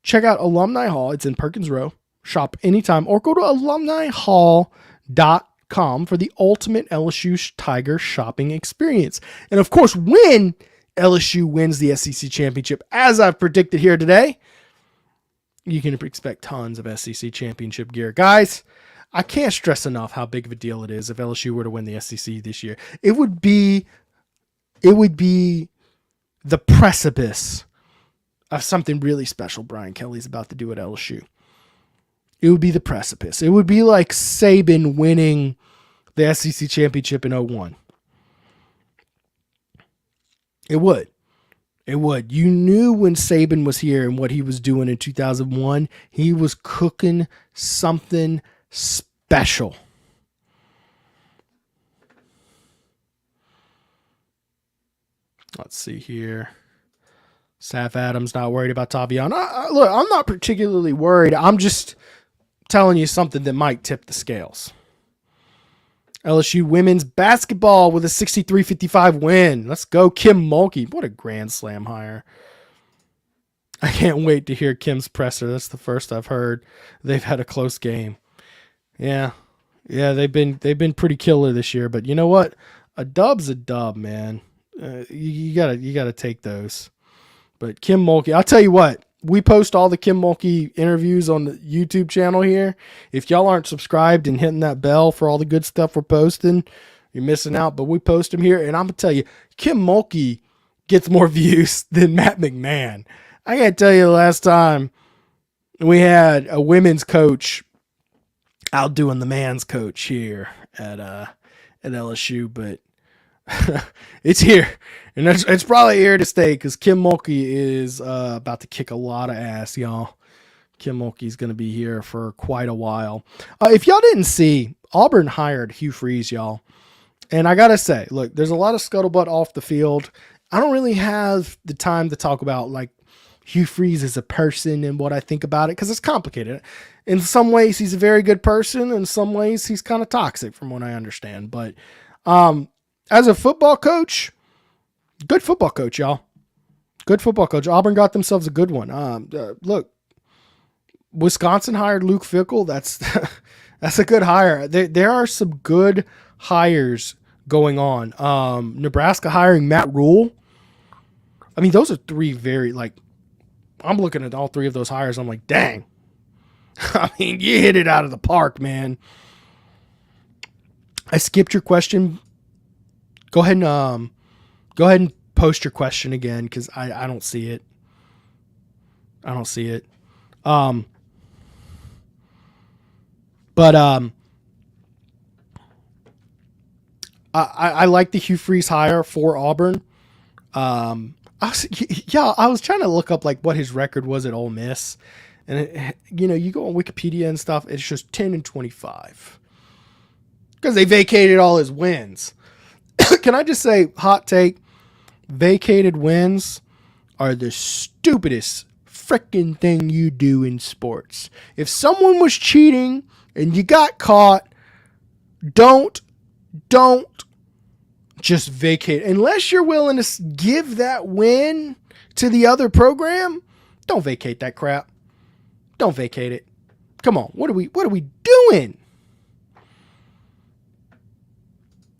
Check out Alumni Hall. It's in Perkins Row. Shop anytime or go to alumnihall.com for the ultimate LSU Tiger shopping experience. And of course, when LSU wins the SEC championship, as I've predicted here today, you can expect tons of SEC championship gear. Guys, I can't stress enough how big of a deal it is if LSU were to win the SEC this year. It would be the precipice of something really special Brian Kelly's about to do at LSU. It would be the precipice. It would be like Saban winning the SEC championship in 2001. It would. It would. You knew when Saban was here and what he was doing in 2001, he was cooking something special. Let's see here. Saf Adams not worried about Taviano. Look, I'm not particularly worried. I'm just telling you something that might tip the scales. LSU women's basketball with a 63-55 win. Let's go, Kim Mulkey. What a Grand Slam hire. I can't wait to hear Kim's presser. That's the first I've heard they've had a close game. Yeah, they've been pretty killer this year. But you know what? A dub's a dub, man. You gotta take those. But Kim Mulkey, I'll tell you what. We post all the Kim Mulkey interviews on the YouTube channel here. If y'all aren't subscribed and hitting that bell for all the good stuff we're posting, you're missing out. But we post them here, and I'm gonna tell you, Kim Mulkey gets more views than Matt McMahon. I gotta tell you, the last time we had a women's coach outdoing the man's coach here at LSU, but it's here, and it's probably here to stay because Kim Mulkey is about to kick a lot of ass, y'all. Kim Mulkey's going to be here for quite a while. If y'all didn't see, Auburn hired Hugh Freeze, y'all. And I got to say, look, there's a lot of scuttlebutt off the field. I don't really have the time to talk about like Hugh Freeze as a person and what I think about it because it's complicated. In some ways, he's a very good person. In some ways, he's kind of toxic from what I understand. But as a football coach, good football coach, y'all. Good football coach. Auburn got themselves a good one. Look, Wisconsin hired Luke Fickell. That's a good hire. There are some good hires going on. Nebraska hiring Matt Rule. I mean, those are three very, like, I'm looking at all three of those hires. I'm like, dang. I mean, you hit it out of the park, man. I skipped your question. Go ahead and post your question again because I don't see it. I don't see it. But I like the Hugh Freeze hire for Auburn. I was trying to look up like what his record was at Ole Miss, And you go on Wikipedia and stuff, it's just 10-25 because they vacated all his wins. Can I just say, hot take, vacated wins are the stupidest freaking thing you do in sports. If someone was cheating and you got caught, don't just vacate. Unless you're willing to give that win to the other program, don't vacate that crap. Don't vacate it. Come on. What are we doing?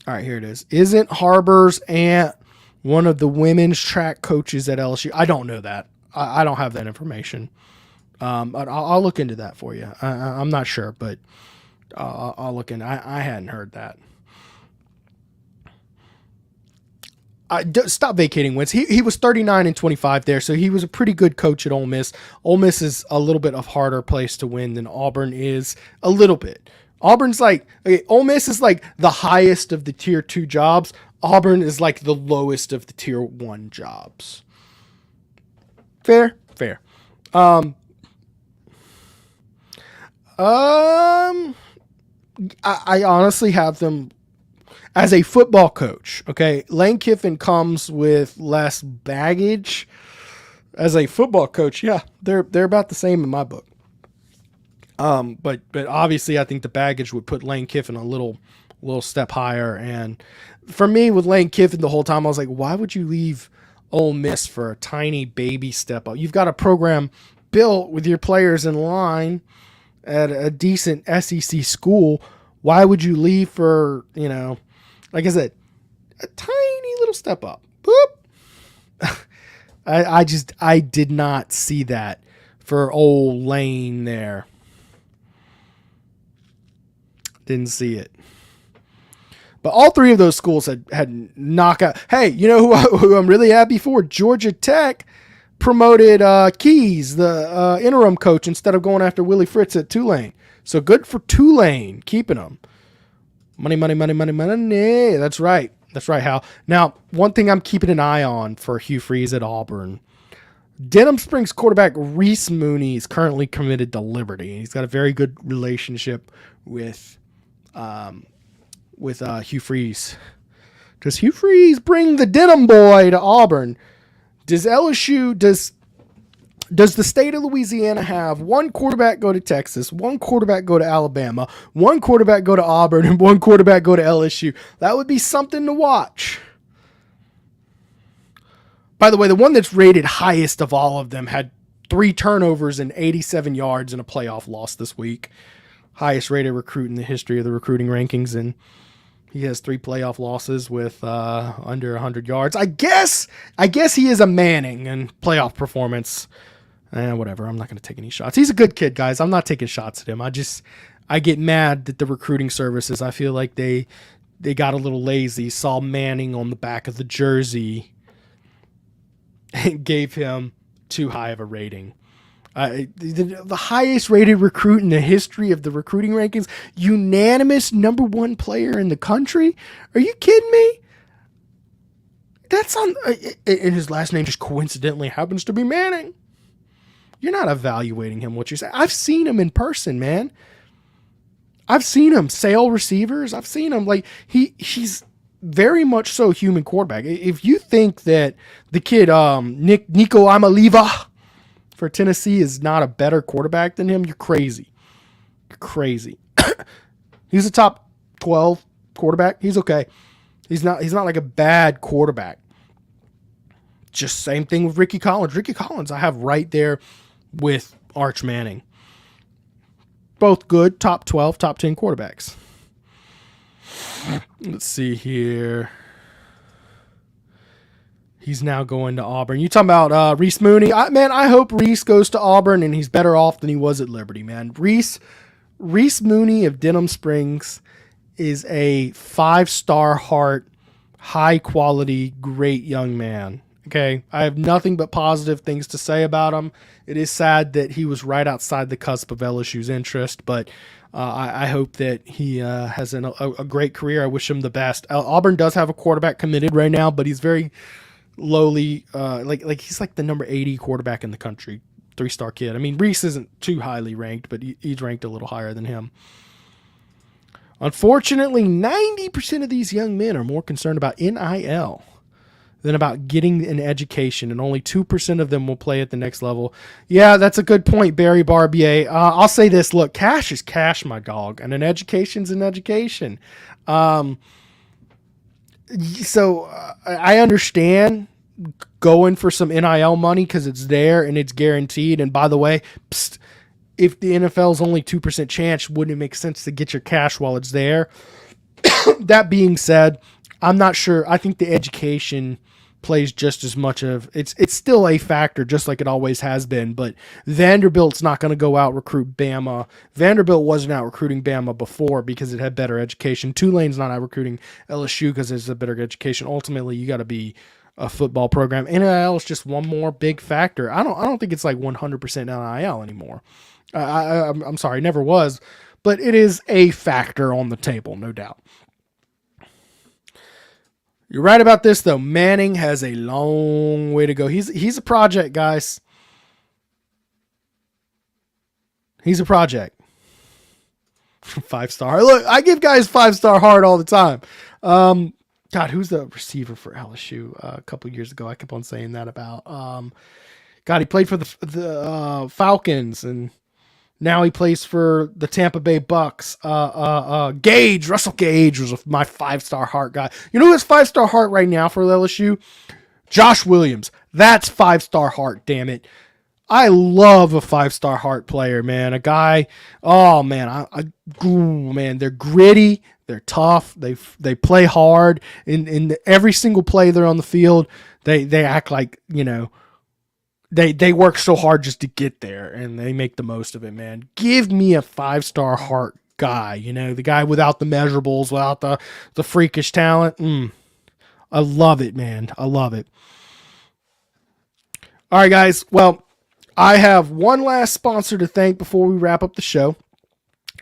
All right, here it is. Isn't Harbor's aunt one of the women's track coaches at LSU? I don't know that. I don't have that information. I'll look into that for you. I'm not sure, but I'll look into. I hadn't heard that. Stop vacating wins. He was 39-25 there, so he was a pretty good coach at Ole Miss. Ole Miss is a little bit of harder place to win than Auburn is. A little bit. Auburn's Ole Miss is like the highest of the tier 2 jobs. Auburn is like the lowest of the tier 1 jobs. Fair. I honestly have them as a football coach. Okay. Lane Kiffin comes with less baggage as a football coach. Yeah. They're about the same in my book. But obviously I think the baggage would put Lane Kiffin a little step higher. And for me with Lane Kiffin the whole time, I was like, why would you leave Ole Miss for a tiny baby step up? You've got a program built with your players in line at a decent SEC school. Why would you leave for, like I said, a tiny little step up? Boop. I did not see that for old Lane there. Didn't see it. But all three of those schools had knockout. Hey, you know who I'm really happy for? Georgia Tech promoted Keys, the interim coach, instead of going after Willie Fritz at Tulane. So good for Tulane, keeping him. Money. That's right, Hal. Now, one thing I'm keeping an eye on for Hugh Freeze at Auburn. Denham Springs quarterback Reese Mooney is currently committed to Liberty. He's got a very good relationship with Hugh Freeze. Does Hugh Freeze bring the Denham boy to Auburn? Does the state of Louisiana have one quarterback go to Texas, one quarterback go to Alabama, one quarterback go to Auburn, and one quarterback go to LSU? That would be something to watch. By the way, the one that's rated highest of all of them had 3 turnovers and 87 yards in a playoff loss this week. Highest rated recruit in the history of the recruiting rankings, and he has 3 playoff losses with under 100 yards. I guess he is a Manning in playoff performance. Whatever. I'm not going to take any shots. He's a good kid, guys. I'm not taking shots at him. I get mad that the recruiting services, I feel like they got a little lazy, saw Manning on the back of the jersey and gave him too high of a rating. The highest rated recruit in the history of the recruiting rankings, unanimous number 1 player in the country. Are you kidding me? That's on, and his last name just coincidentally happens to be Manning. You're not evaluating him what you say. I've seen him in person, man. I've seen him sail receivers. I've seen him he's very much so human quarterback. If you think that the kid Nico Amaliva for Tennessee is not a better quarterback than him, you're crazy. You're crazy. He's a top 12 quarterback. He's okay. He's not like a bad quarterback. Just same thing with Ricky Collins. Ricky Collins I have right there with Arch Manning. Both good, top 12, top 10 quarterbacks. Let's see here. He's now going to Auburn. You talking about Reese Mooney? I hope Reese goes to Auburn and he's better off than he was at Liberty, man. Reese Mooney of Denham Springs is a 5-star heart, high quality, great young man. Okay, I have nothing but positive things to say about him. It is sad that he was right outside the cusp of LSU's interest, but I hope that he has a great career. I wish him the best. Auburn does have a quarterback committed right now, but he's very lowly. Like he's like the number 80 quarterback in the country. 3-star kid. I mean, Reese isn't too highly ranked, but he's ranked a little higher than him. Unfortunately, 90% of these young men are more concerned about NIL than about getting an education, and only 2% of them will play at the next level. Yeah, that's a good point, Barry Barbier. I'll say this. Look, cash is cash, my dog, and an education's an education. So I understand going for some NIL money because it's there and it's guaranteed. And by the way, if the NFL's only 2% chance, wouldn't it make sense to get your cash while it's there? That being said, I'm not sure. I think the education plays just as much of it's still a factor, just like it always has been. But Vanderbilt's not going to go out recruit Bama. Vanderbilt wasn't out recruiting Bama before because it had better education. Tulane's not out recruiting LSU because it's a better education. Ultimately, you got to be a football program. NIL is just one more big factor. I don't think it's like 100% NIL anymore. I'm sorry, never was, but it is a factor on the table, no doubt. You're right about this, though. Manning has a long way to go. He's a project, guys. He's a project. 5-star. Look, I give guys 5-star hard all the time. God, who's the receiver for LSU a couple years ago? I kept on saying that about. God, he played for the Falcons, and now he plays for the Tampa Bay Bucks. Russell Gage was my 5-star heart guy. You know who's 5-star heart right now for LSU? Josh Williams. That's 5-star heart, damn it. I love a 5-star heart player, man. A guy, oh man, man, they're gritty, they're tough, they play hard. In every single play they're on the field, they act like, you know, They work so hard just to get there, and they make the most of it, man. Give me a 5-star heart guy, you know, the guy without the measurables, without the freakish talent. I love it, man. I love it. All right, guys. Well, I have one last sponsor to thank before we wrap up the show.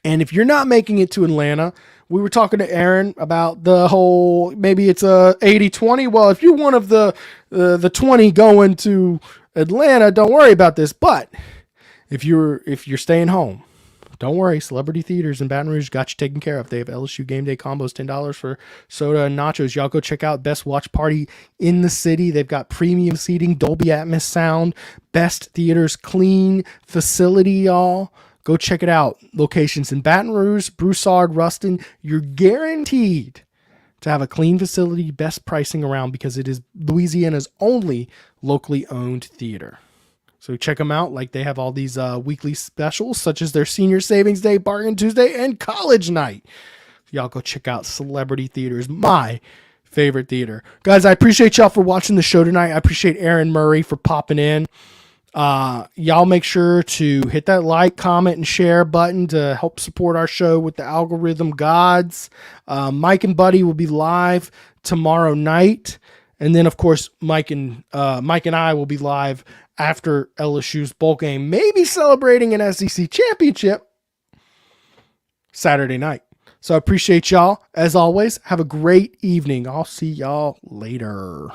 And if you're not making it to Atlanta, we were talking to Aaron about the whole, maybe it's a 80-20. Well, if you're one of the 20 going to Atlanta, don't worry about this. But if you're staying home, don't worry. Celebrity Theaters in Baton Rouge got you taken care of. They have LSU game day combos, $10 for soda and nachos. Y'all go check out Best Watch Party in the city. They've got premium seating, Dolby Atmos sound, best theaters, clean facility, y'all. Go check it out. Locations in Baton Rouge, Broussard, Ruston. You're guaranteed to have a clean facility, best pricing around, because it is Louisiana's only locally owned theater. So check them out. Like, they have all these weekly specials, such as their Senior Savings Day, Bargain Tuesday, and College Night. Y'all go check out Celebrity Theaters, my favorite theater. Guys, I appreciate y'all for watching the show tonight. I appreciate Aaron Murray for popping in. Y'all make sure to hit that like, comment, and share button to help support our show with the algorithm gods. Mike and Buddy will be live tomorrow night. And then, of course, Mike and I will be live after LSU's bowl game, maybe celebrating an SEC championship Saturday night. So I appreciate y'all. As always, have a great evening. I'll see y'all later.